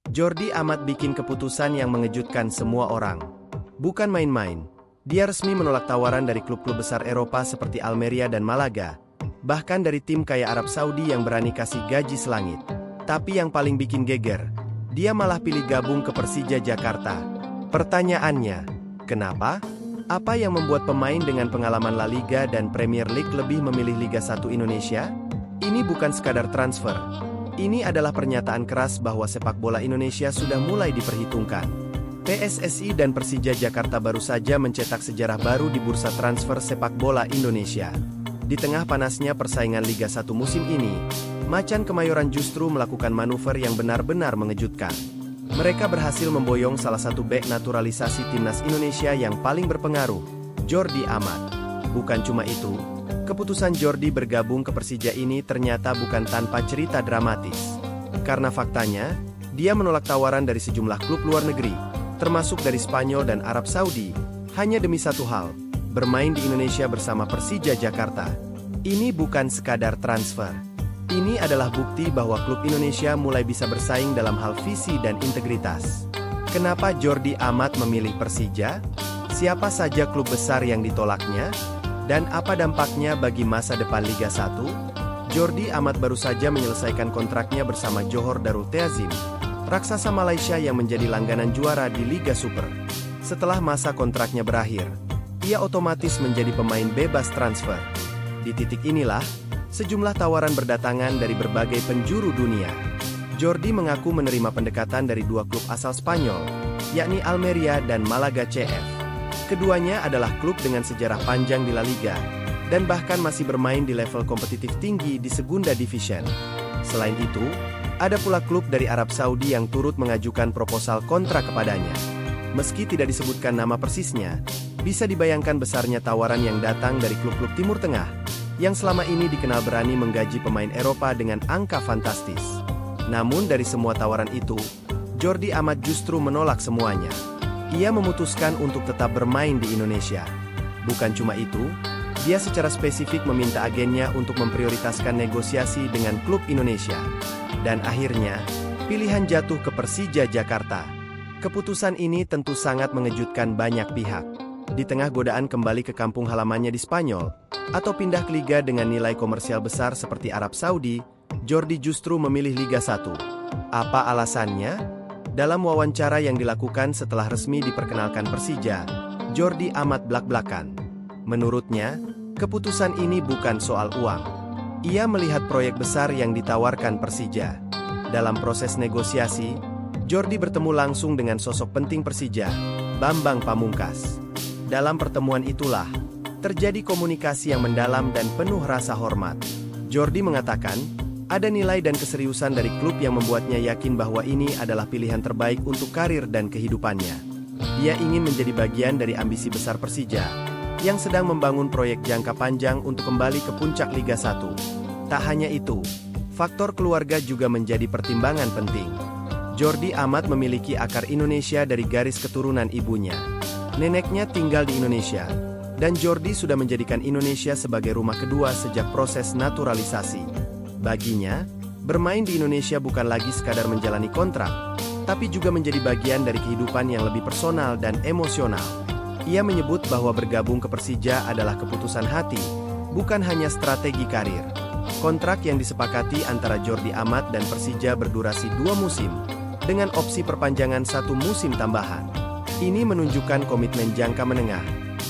Jordi Amat bikin keputusan yang mengejutkan semua orang. Bukan main-main. Dia resmi menolak tawaran dari klub-klub besar Eropa seperti Almeria dan Malaga, bahkan dari tim kaya Arab Saudi yang berani kasih gaji selangit. Tapi yang paling bikin geger, dia malah pilih gabung ke Persija Jakarta. Pertanyaannya, kenapa? Apa yang membuat pemain dengan pengalaman La Liga dan Premier League lebih memilih Liga 1 Indonesia? Ini bukan sekadar transfer. Ini adalah pernyataan keras bahwa sepak bola Indonesia sudah mulai diperhitungkan. PSSI dan Persija Jakarta baru saja mencetak sejarah baru di bursa transfer sepak bola Indonesia. Di tengah panasnya persaingan Liga 1 musim ini, Macan Kemayoran justru melakukan manuver yang benar-benar mengejutkan. Mereka berhasil memboyong salah satu bek naturalisasi timnas Indonesia yang paling berpengaruh, Jordi Amat. Bukan cuma itu, keputusan Jordi bergabung ke Persija ini ternyata bukan tanpa cerita dramatis. Karena faktanya, dia menolak tawaran dari sejumlah klub luar negeri, termasuk dari Spanyol dan Arab Saudi, hanya demi satu hal, bermain di Indonesia bersama Persija Jakarta. Ini bukan sekadar transfer. Ini adalah bukti bahwa klub Indonesia mulai bisa bersaing dalam hal visi dan integritas. Kenapa Jordi Amat memilih Persija? Siapa saja klub besar yang ditolaknya? Dan apa dampaknya bagi masa depan Liga 1? Jordi Amat baru saja menyelesaikan kontraknya bersama Johor Darul Ta'zim, raksasa Malaysia yang menjadi langganan juara di Liga Super. Setelah masa kontraknya berakhir, ia otomatis menjadi pemain bebas transfer. Di titik inilah, sejumlah tawaran berdatangan dari berbagai penjuru dunia. Jordi mengaku menerima pendekatan dari dua klub asal Spanyol, yakni Almeria dan Malaga CF. Keduanya adalah klub dengan sejarah panjang di La Liga, dan bahkan masih bermain di level kompetitif tinggi di Segunda Division. Selain itu, ada pula klub dari Arab Saudi yang turut mengajukan proposal kontrak kepadanya. Meski tidak disebutkan nama persisnya, bisa dibayangkan besarnya tawaran yang datang dari klub-klub Timur Tengah, yang selama ini dikenal berani menggaji pemain Eropa dengan angka fantastis. Namun dari semua tawaran itu, Jordi Amat justru menolak semuanya. Ia memutuskan untuk tetap bermain di Indonesia. Bukan cuma itu, dia secara spesifik meminta agennya untuk memprioritaskan negosiasi dengan klub Indonesia. Dan akhirnya, pilihan jatuh ke Persija Jakarta. Keputusan ini tentu sangat mengejutkan banyak pihak. Di tengah godaan kembali ke kampung halamannya di Spanyol, atau pindah ke liga dengan nilai komersial besar seperti Arab Saudi, Jordi justru memilih Liga 1. Apa alasannya? Dalam wawancara yang dilakukan setelah resmi diperkenalkan Persija, Jordi Amat blak-blakan. Menurutnya, keputusan ini bukan soal uang. Ia melihat proyek besar yang ditawarkan Persija. Dalam proses negosiasi, Jordi bertemu langsung dengan sosok penting Persija, Bambang Pamungkas. Dalam pertemuan itulah, terjadi komunikasi yang mendalam dan penuh rasa hormat. Jordi mengatakan, ada nilai dan keseriusan dari klub yang membuatnya yakin bahwa ini adalah pilihan terbaik untuk karir dan kehidupannya. Dia ingin menjadi bagian dari ambisi besar Persija, yang sedang membangun proyek jangka panjang untuk kembali ke puncak Liga 1. Tak hanya itu, faktor keluarga juga menjadi pertimbangan penting. Jordi Amat memiliki akar Indonesia dari garis keturunan ibunya. Neneknya tinggal di Indonesia, dan Jordi sudah menjadikan Indonesia sebagai rumah kedua sejak proses naturalisasi. Baginya, bermain di Indonesia bukan lagi sekadar menjalani kontrak, tapi juga menjadi bagian dari kehidupan yang lebih personal dan emosional. Ia menyebut bahwa bergabung ke Persija adalah keputusan hati, bukan hanya strategi karir. Kontrak yang disepakati antara Jordi Amat dan Persija berdurasi 2 musim, dengan opsi perpanjangan 1 musim tambahan. Ini menunjukkan komitmen jangka menengah,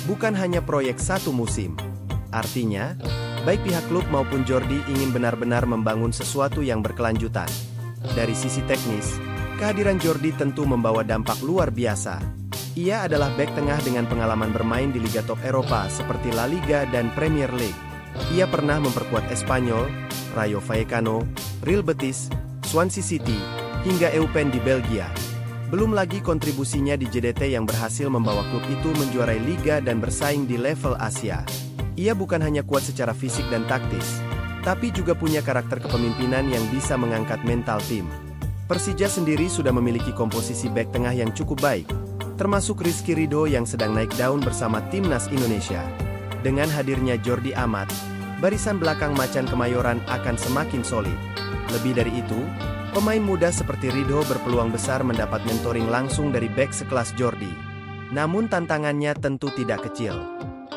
bukan hanya proyek 1 musim. Artinya, baik pihak klub maupun Jordi ingin benar-benar membangun sesuatu yang berkelanjutan. Dari sisi teknis, kehadiran Jordi tentu membawa dampak luar biasa. Ia adalah bek tengah dengan pengalaman bermain di liga top Eropa seperti La Liga dan Premier League. Ia pernah memperkuat Espanyol, Rayo Vallecano, Real Betis, Swansea City, hingga Eupen di Belgia. Belum lagi kontribusinya di JDT yang berhasil membawa klub itu menjuarai liga dan bersaing di level Asia. Ia bukan hanya kuat secara fisik dan taktis, tapi juga punya karakter kepemimpinan yang bisa mengangkat mental tim. Persija sendiri sudah memiliki komposisi bek tengah yang cukup baik, termasuk Rizky Ridho yang sedang naik daun bersama timnas Indonesia. Dengan hadirnya Jordi Amat, barisan belakang Macan Kemayoran akan semakin solid. Lebih dari itu, Pemain muda seperti Ridho berpeluang besar mendapat mentoring langsung dari bek sekelas Jordi. Namun tantangannya tentu tidak kecil.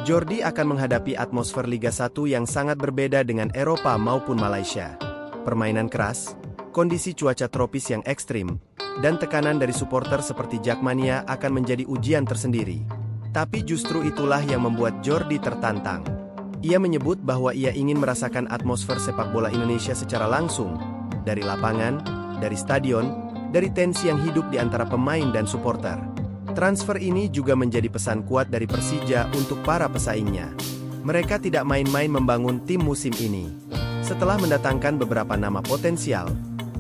Jordi akan menghadapi atmosfer Liga 1 yang sangat berbeda dengan Eropa maupun Malaysia. Permainan keras, kondisi cuaca tropis yang ekstrim, dan tekanan dari supporter seperti Jakmania akan menjadi ujian tersendiri. Tapi justru itulah yang membuat Jordi tertantang. Ia menyebut bahwa ia ingin merasakan atmosfer sepak bola Indonesia secara langsung, dari lapangan, dari stadion, dari tensi yang hidup di antara pemain dan supporter. Transfer ini juga menjadi pesan kuat dari Persija untuk para pesaingnya. Mereka tidak main-main membangun tim musim ini. Setelah mendatangkan beberapa nama potensial,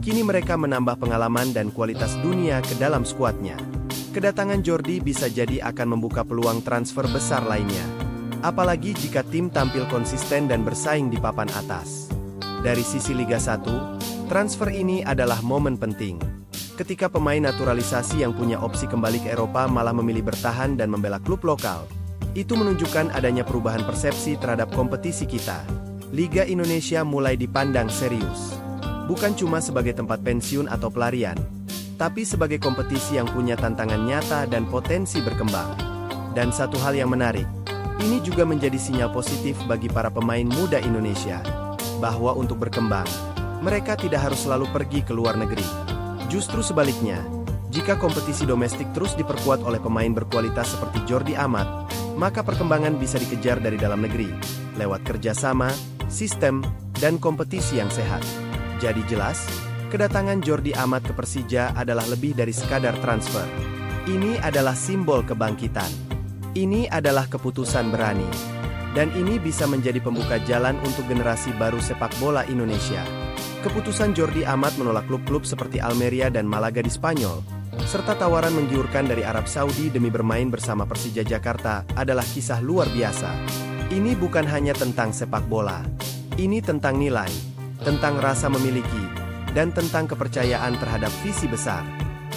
kini mereka menambah pengalaman dan kualitas dunia ke dalam skuadnya. Kedatangan Jordi bisa jadi akan membuka peluang transfer besar lainnya. Apalagi jika tim tampil konsisten dan bersaing di papan atas. Dari sisi Liga 1, transfer ini adalah momen penting. Ketika pemain naturalisasi yang punya opsi kembali ke Eropa malah memilih bertahan dan membela klub lokal, itu menunjukkan adanya perubahan persepsi terhadap kompetisi kita. Liga Indonesia mulai dipandang serius. Bukan cuma sebagai tempat pensiun atau pelarian, tapi sebagai kompetisi yang punya tantangan nyata dan potensi berkembang. Dan satu hal yang menarik, ini juga menjadi sinyal positif bagi para pemain muda Indonesia, bahwa untuk berkembang, mereka tidak harus selalu pergi ke luar negeri. Justru sebaliknya, jika kompetisi domestik terus diperkuat oleh pemain berkualitas seperti Jordi Amat, maka perkembangan bisa dikejar dari dalam negeri, lewat kerjasama, sistem, dan kompetisi yang sehat. Jadi jelas, kedatangan Jordi Amat ke Persija adalah lebih dari sekadar transfer. Ini adalah simbol kebangkitan. Ini adalah keputusan berani. Dan ini bisa menjadi pembuka jalan untuk generasi baru sepak bola Indonesia. Keputusan Jordi Amat menolak klub-klub seperti Almeria dan Malaga di Spanyol, serta tawaran menggiurkan dari Arab Saudi demi bermain bersama Persija Jakarta adalah kisah luar biasa. Ini bukan hanya tentang sepak bola. Ini tentang nilai, tentang rasa memiliki, dan tentang kepercayaan terhadap visi besar.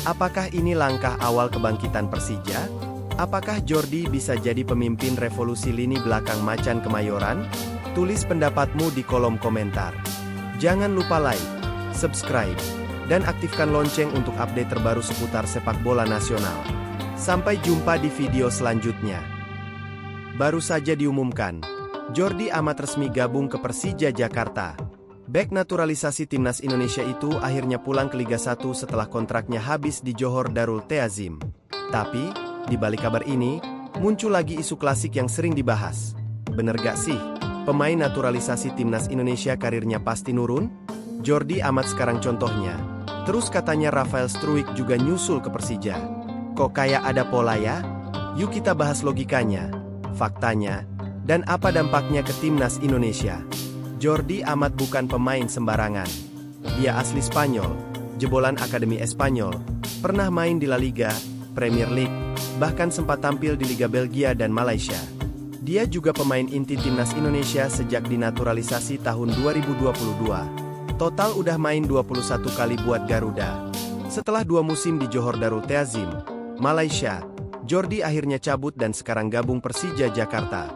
Apakah ini langkah awal kebangkitan Persija? Apakah Jordi bisa jadi pemimpin revolusi lini belakang Macan Kemayoran? Tulis pendapatmu di kolom komentar. Jangan lupa like, subscribe, dan aktifkan lonceng untuk update terbaru seputar sepak bola nasional. Sampai jumpa di video selanjutnya. Baru saja diumumkan, Jordi Amat resmi gabung ke Persija Jakarta. Bek naturalisasi timnas Indonesia itu akhirnya pulang ke Liga 1 setelah kontraknya habis di Johor Darul Ta'zim. Tapi, di balik kabar ini, muncul lagi isu klasik yang sering dibahas. Bener gak sih, pemain naturalisasi timnas Indonesia karirnya pasti nurun? Jordi Amat sekarang contohnya. Terus katanya Rafael Struijk juga nyusul ke Persija. Kok kayak ada pola ya? Yuk kita bahas logikanya, faktanya, dan apa dampaknya ke timnas Indonesia. Jordi Amat bukan pemain sembarangan. Dia asli Spanyol, jebolan Akademi Espanyol, pernah main di La Liga, Premier League, bahkan sempat tampil di Liga Belgia dan Malaysia. Dia juga pemain inti timnas Indonesia sejak dinaturalisasi tahun 2022. Total udah main 21 kali buat Garuda. Setelah 2 musim di Johor Darul Ta'zim, Malaysia, Jordi akhirnya cabut dan sekarang gabung Persija Jakarta.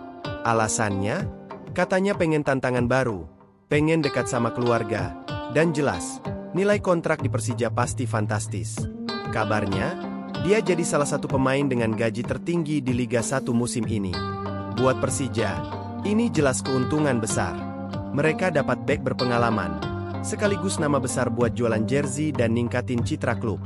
Alasannya? Katanya pengen tantangan baru, pengen dekat sama keluarga, dan jelas, nilai kontrak di Persija pasti fantastis. Kabarnya, dia jadi salah satu pemain dengan gaji tertinggi di Liga 1 musim ini. Buat Persija, ini jelas keuntungan besar. Mereka dapat bek berpengalaman, sekaligus nama besar buat jualan jersey dan ningkatin citra klub.